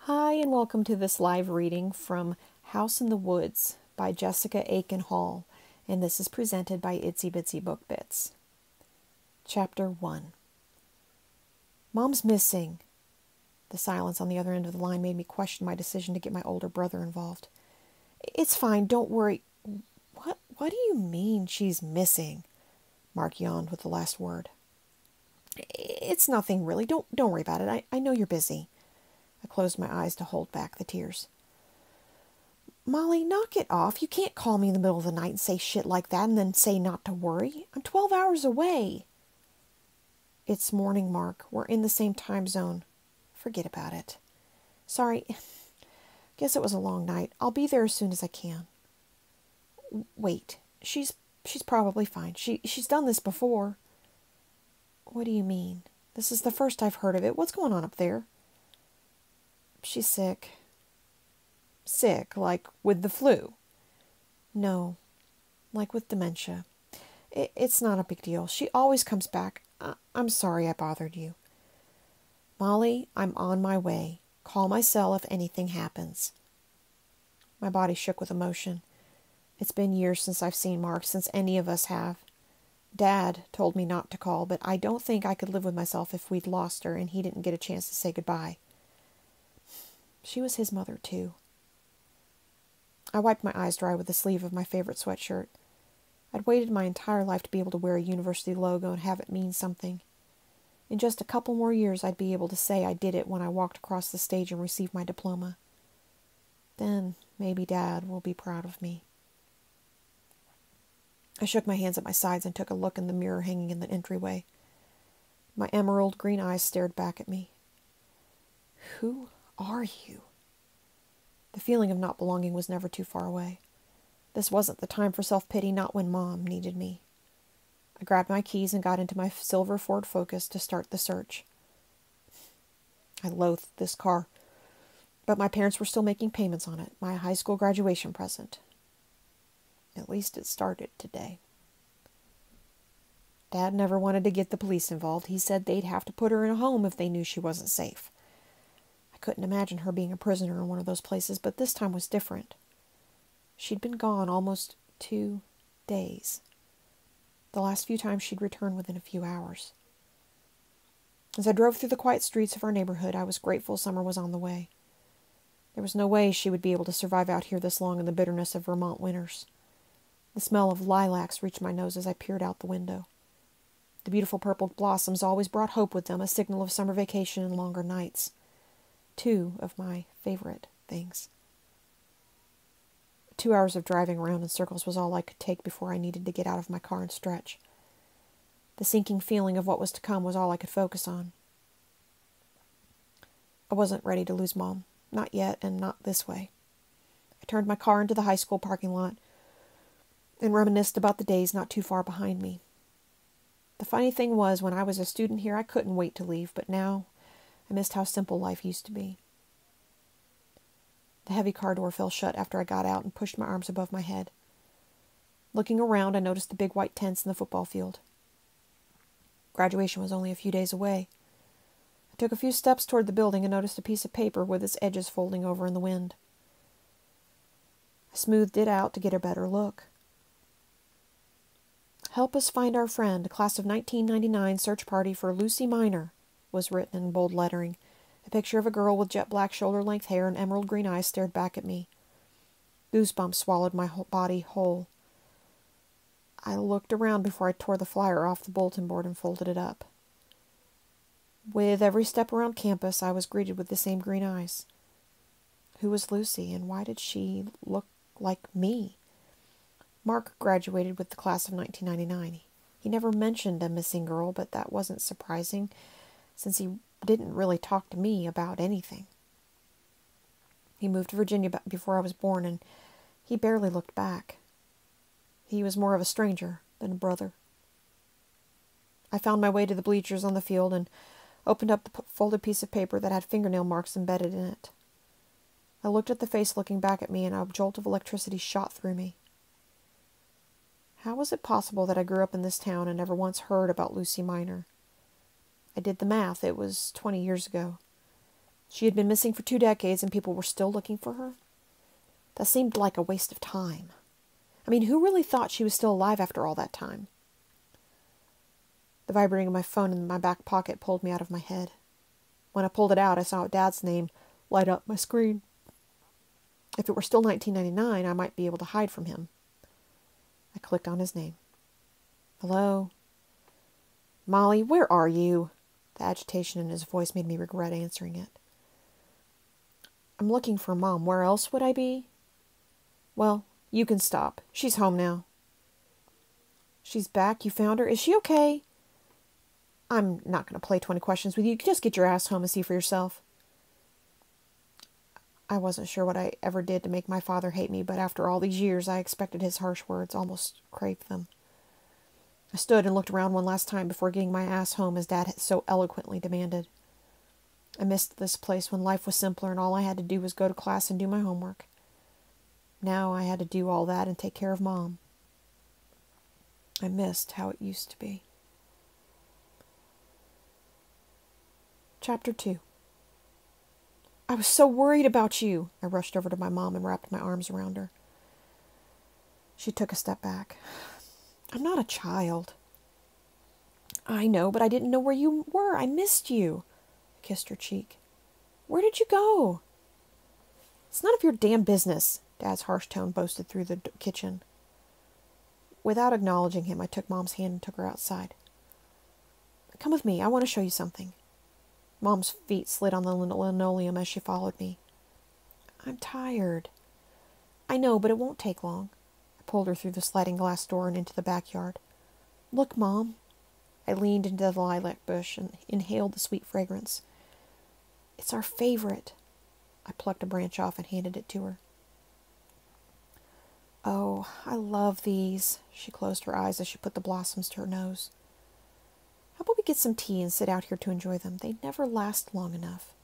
Hi, and welcome to this live reading from House in the Woods by Jessica Aiken-Hall, and this is presented by Itsy Bitsy Book Bits. Chapter 1. Mom's missing. The silence on the other end of the line made me question my decision to get my older brother involved. It's fine, don't worry. What do you mean she's missing? Mark yawned with the last word. It's nothing really. Don't worry about it. I know you're busy. I closed my eyes to hold back the tears. Molly, knock it off. You can't call me in the middle of the night and say shit like that and then say not to worry. I'm 12 hours away. It's morning, Mark. We're in the same time zone. Forget about it. Sorry. Guess it was a long night. I'll be there as soon as I can. Wait. She's probably fine. She's done this before. What do you mean? This is the first I've heard of it. What's going on up there? She's sick. Sick, like with the flu? No, like with dementia. It's not a big deal. She always comes back. I'm sorry I bothered you. Molly, I'm on my way. Call my cell if anything happens. My body shook with emotion. It's been years since I've seen Mark, since any of us have. Dad told me not to call, but I don't think I could live with myself if we'd lost her and he didn't get a chance to say goodbye. She was his mother, too. I wiped my eyes dry with the sleeve of my favorite sweatshirt. I'd waited my entire life to be able to wear a university logo and have it mean something. In just a couple more years, I'd be able to say I did it when I walked across the stage and received my diploma. Then maybe Dad will be proud of me. I shook my hands at my sides and took a look in the mirror hanging in the entryway. My emerald green eyes stared back at me. Who are you? The feeling of not belonging was never too far away. This wasn't the time for self-pity, not when Mom needed me. I grabbed my keys and got into my silver Ford Focus to start the search. I loathed this car, but my parents were still making payments on it, my high school graduation present. At least it started today. Dad never wanted to get the police involved. He said they'd have to put her in a home if they knew she wasn't safe. I couldn't imagine her being a prisoner in one of those places, but this time was different. She'd been gone almost 2 days. The last few times she'd returned within a few hours. As I drove through the quiet streets of our neighborhood, I was grateful summer was on the way. There was no way she would be able to survive out here this long in the bitterness of Vermont winters. The smell of lilacs reached my nose as I peered out the window. The beautiful purple blossoms always brought hope with them, a signal of summer vacation and longer nights. 2 of my favorite things. 2 hours of driving around in circles was all I could take before I needed to get out of my car and stretch. The sinking feeling of what was to come was all I could focus on. I wasn't ready to lose Mom. Not yet, and not this way. I turned my car into the high school parking lot and reminisced about the days not too far behind me. The funny thing was, when I was a student here, I couldn't wait to leave, but now I missed how simple life used to be. The heavy car door fell shut after I got out and pushed my arms above my head. Looking around, I noticed the big white tents in the football field. Graduation was only a few days away. I took a few steps toward the building and noticed a piece of paper with its edges folding over in the wind. I smoothed it out to get a better look. Help us find our friend, class of 1999 search party for Lucy Minor, was written in bold lettering. A picture of a girl with jet black shoulder-length hair and emerald green eyes stared back at me. Goosebumps swallowed my whole body whole. I looked around before I tore the flyer off the bulletin board and folded it up. With every step around campus, I was greeted with the same green eyes. Who was Lucy, and why did she look like me? Mark graduated with the class of 1999. He never mentioned a missing girl, but that wasn't surprising, since he didn't really talk to me about anything. He moved to Virginia before I was born, and he barely looked back. He was more of a stranger than a brother. I found my way to the bleachers on the field and opened up the folded piece of paper that had fingernail marks embedded in it. I looked at the face looking back at me, and a jolt of electricity shot through me. How was it possible that I grew up in this town and never once heard about Lucy Minor? I did the math. It was 20 years ago. She had been missing for 2 decades and people were still looking for her? That seemed like a waste of time. I mean, who really thought she was still alive after all that time? The vibrating of my phone in my back pocket pulled me out of my head. When I pulled it out, I saw Dad's name light up my screen. If it were still 1999, I might be able to hide from him. I clicked on his name. Hello? Molly, where are you? The agitation in his voice made me regret answering it. I'm looking for Mom. Where else would I be? Well, you can stop. She's home now. She's back? You found her? Is she okay? I'm not going to play 20 questions with you. Just get your ass home and see for yourself. I wasn't sure what I ever did to make my father hate me, but after all these years, I expected his harsh words, almost craved them. I stood and looked around one last time before getting my ass home as Dad had so eloquently demanded. I missed this place when life was simpler and all I had to do was go to class and do my homework. Now I had to do all that and take care of Mom. I missed how it used to be. Chapter 2. I was so worried about you. I rushed over to my mom and wrapped my arms around her. She took a step back. I'm not a child. I know, but I didn't know where you were. I missed you. I kissed her cheek. Where did you go? It's none of your damn business, Dad's harsh tone boasted through the kitchen. Without acknowledging him, I took Mom's hand and took her outside. Come with me. I want to show you something. Mom's feet slid on the linoleum as she followed me. I'm tired. I know, but it won't take long. I pulled her through the sliding glass door and into the backyard. Look, Mom. I leaned into the lilac bush and inhaled the sweet fragrance. It's our favorite. I plucked a branch off and handed it to her. Oh, I love these. She closed her eyes as she put the blossoms to her nose. How about we get some tea and sit out here to enjoy them? They never last long enough.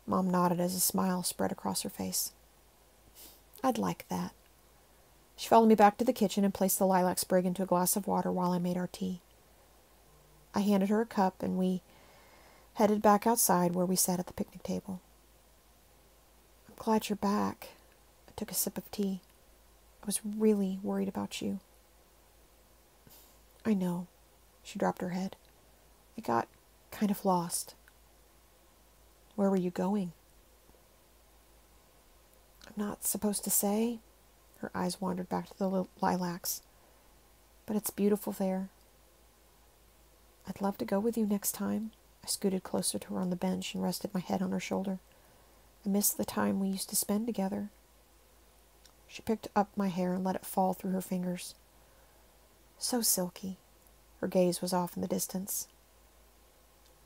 Mom nodded as a smile spread across her face. I'd like that. She followed me back to the kitchen and placed the lilac sprig into a glass of water while I made our tea. I handed her a cup and we headed back outside where we sat at the picnic table. I'm glad you're back. I took a sip of tea. I was really worried about you. I know. She dropped her head. I got kind of lost. Where were you going? I'm not supposed to say. Her eyes wandered back to the lilacs. But it's beautiful there. I'd love to go with you next time. I scooted closer to her on the bench and rested my head on her shoulder. I missed the time we used to spend together. She picked up my hair and let it fall through her fingers. So silky. Her gaze was off in the distance.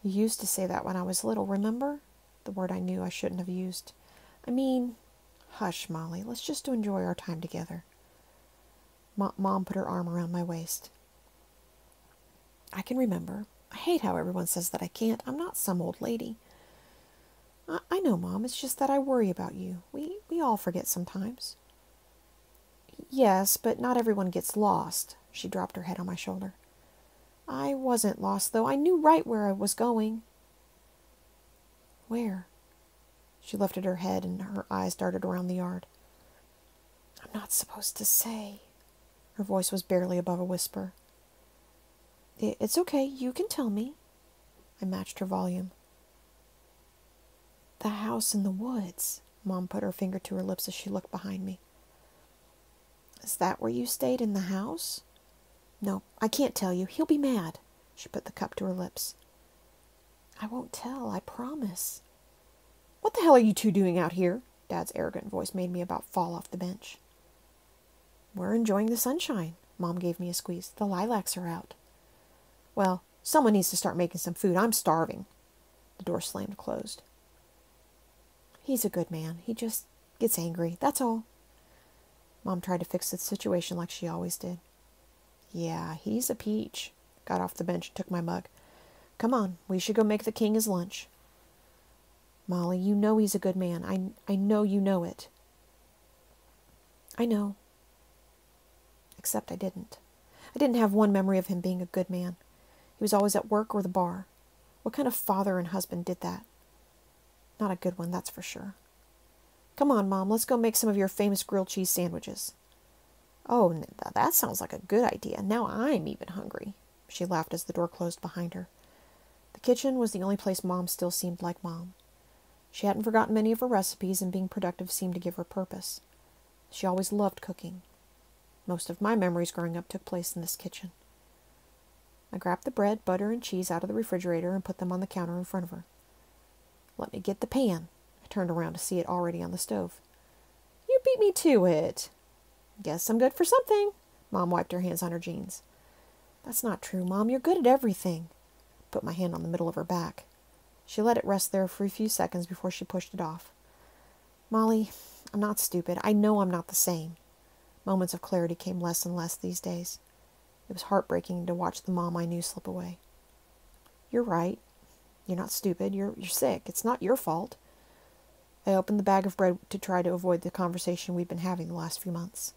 You used to say that when I was little, remember? The word I knew I shouldn't have used. I mean, hush, Molly. Let's just enjoy our time together. Mom put her arm around my waist. I can remember. I hate how everyone says that I can't. I'm not some old lady. I know, Mom. It's just that I worry about you. We all forget sometimes. Yes, but not everyone gets lost. She dropped her head on my shoulder. I wasn't lost, though. I knew right where I was going. Where? She lifted her head and her eyes darted around the yard. I'm not supposed to say. Her voice was barely above a whisper. It's okay. You can tell me. I matched her volume. The house in the woods. Mom put her finger to her lips as she looked behind me. Is that where you stayed, in the house? No, I can't tell you. He'll be mad. She put the cup to her lips. I won't tell, I promise. What the hell are you two doing out here? Dad's arrogant voice made me about fall off the bench. We're enjoying the sunshine. Mom gave me a squeeze. The lilacs are out. Well, someone needs to start making some food. I'm starving. The door slammed closed. He's a good man. He just gets angry. That's all. Mom tried to fix the situation like she always did. Yeah, he's a peach. Got off the bench and took my mug. Come on, we should go make the king his lunch. Molly, you know he's a good man. I know you know it. I know. Except I didn't. I didn't have one memory of him being a good man. He was always at work or the bar. What kind of father and husband did that? Not a good one, that's for sure. Come on, Mom, let's go make some of your famous grilled cheese sandwiches. Oh, that sounds like a good idea. Now I'm even hungry. She laughed as the door closed behind her. The kitchen was the only place Mom still seemed like Mom. She hadn't forgotten many of her recipes, and being productive seemed to give her purpose. She always loved cooking. Most of my memories growing up took place in this kitchen. I grabbed the bread, butter, and cheese out of the refrigerator and put them on the counter in front of her. Let me get the pan. I turned around to see it already on the stove. You beat me to it. Guess I'm good for something. Mom wiped her hands on her jeans. That's not true, Mom. You're good at everything. Put my hand on the middle of her back. She let it rest there for a few seconds before she pushed it off. Molly, I'm not stupid. I know I'm not the same. Moments of clarity came less and less these days. It was heartbreaking to watch the Mom I knew slip away. You're right. You're not stupid. You're sick. It's not your fault. I opened the bag of bread to try to avoid the conversation we'd been having the last few months.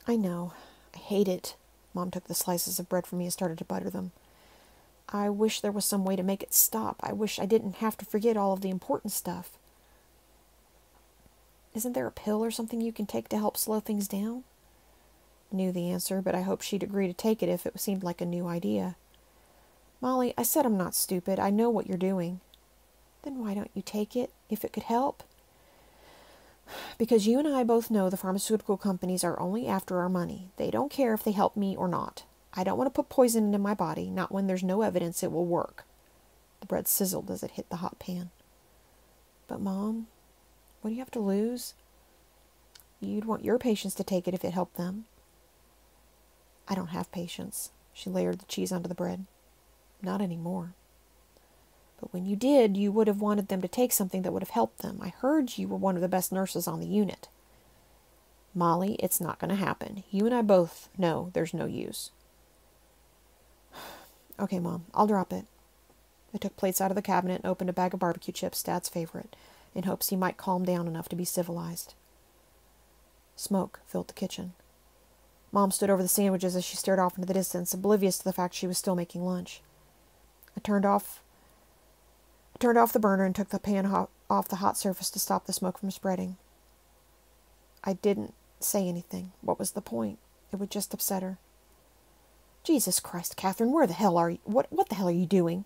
I know. I hate it. Mom took the slices of bread from me and started to butter them. I wish there was some way to make it stop. I wish I didn't have to forget all of the important stuff. Isn't there a pill or something you can take to help slow things down? I knew the answer, but I hoped she'd agree to take it if it seemed like a new idea. Molly, I said I'm not stupid. I know what you're doing. Then why don't you take it, if it could help? Because you and I both know the pharmaceutical companies are only after our money. They don't care if they help me or not. I don't want to put poison into my body, not when there's no evidence it will work. The bread sizzled as it hit the hot pan. But, Mom, what do you have to lose? You'd want your patients to take it if it helped them. I don't have patience. She layered the cheese onto the bread. Not anymore. But when you did, you would have wanted them to take something that would have helped them. I heard you were one of the best nurses on the unit. Molly, it's not going to happen. You and I both know there's no use. Okay, Mom, I'll drop it. I took plates out of the cabinet and opened a bag of barbecue chips, Dad's favorite, in hopes he might calm down enough to be civilized. Smoke filled the kitchen. Mom stood over the sandwiches as she stared off into the distance, oblivious to the fact she was still making lunch. I turned off the burner and took the pan off the hot surface to stop the smoke from spreading. I didn't say anything. What was the point? It would just upset her. Jesus Christ, Catherine, where the hell are you? What the hell are you doing?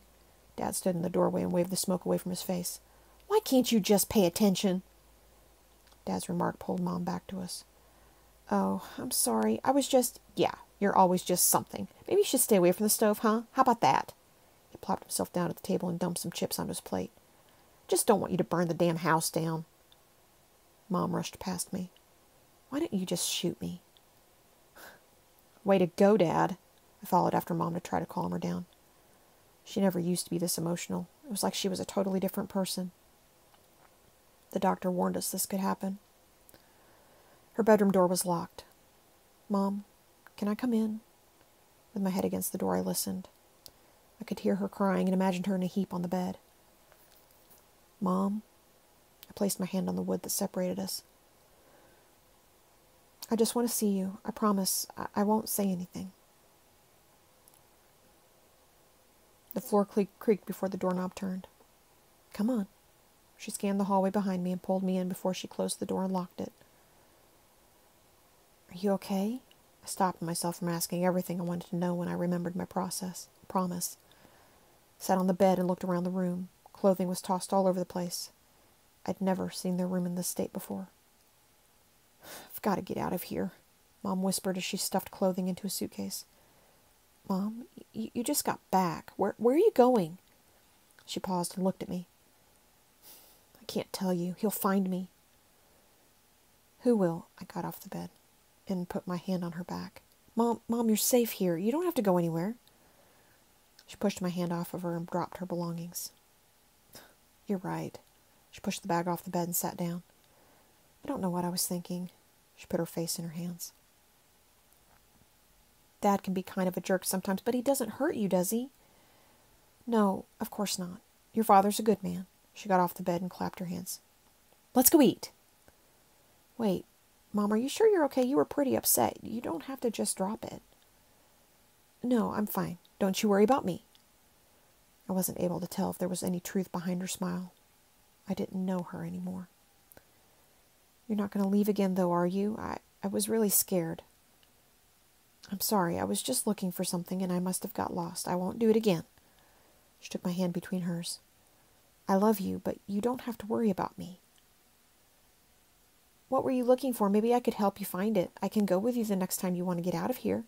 Dad stood in the doorway and waved the smoke away from his face. Why can't you just pay attention? Dad's remark pulled Mom back to us. Oh, I'm sorry. I was just... Yeah, you're always just something. Maybe you should stay away from the stove, huh? How about that? He plopped himself down at the table and dumped some chips onto his plate. Just don't want you to burn the damn house down. Mom rushed past me. Why don't you just shoot me? Way to go, Dad. I followed after Mom to try to calm her down. She never used to be this emotional. It was like she was a totally different person. The doctor warned us this could happen. Her bedroom door was locked. Mom, can I come in? With my head against the door, I listened. I could hear her crying and imagined her in a heap on the bed. Mom, I placed my hand on the wood that separated us. I just want to see you. I promise I won't say anything. The floor creaked before the doorknob turned. Come on. She scanned the hallway behind me and pulled me in before she closed the door and locked it. Are you okay? I stopped myself from asking everything I wanted to know when I remembered my promise. Sat on the bed and looked around the room. Clothing was tossed all over the place. I'd never seen their room in this state before. I've got to get out of here, Mom whispered as she stuffed clothing into a suitcase. Mom, you just got back. Where are you going? She paused and looked at me. I can't tell you. He'll find me. Who will? I got off the bed and put my hand on her back. Mom, you're safe here. You don't have to go anywhere. She pushed my hand off of her and dropped her belongings. You're right. She pushed the bag off the bed and sat down. I don't know what I was thinking. She put her face in her hands. Dad can be kind of a jerk sometimes, but he doesn't hurt you, does he? No, of course not. Your father's a good man. She got off the bed and clapped her hands. Let's go eat. Wait, Mom, are you sure you're okay? You were pretty upset. You don't have to just drop it. No, I'm fine. Don't you worry about me. I wasn't able to tell if there was any truth behind her smile. I didn't know her anymore. You're not going to leave again, though, are you? I was really scared. I'm sorry. I was just looking for something, and I must have got lost. I won't do it again. She took my hand between hers. I love you, but you don't have to worry about me. What were you looking for? Maybe I could help you find it. I can go with you the next time you want to get out of here.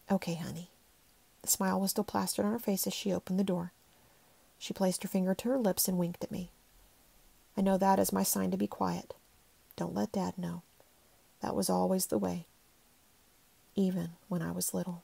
Okay, honey. The smile was still plastered on her face as she opened the door. She placed her finger to her lips and winked at me. I know that is my sign to be quiet. Don't let Dad know. That was always the way, even when I was little.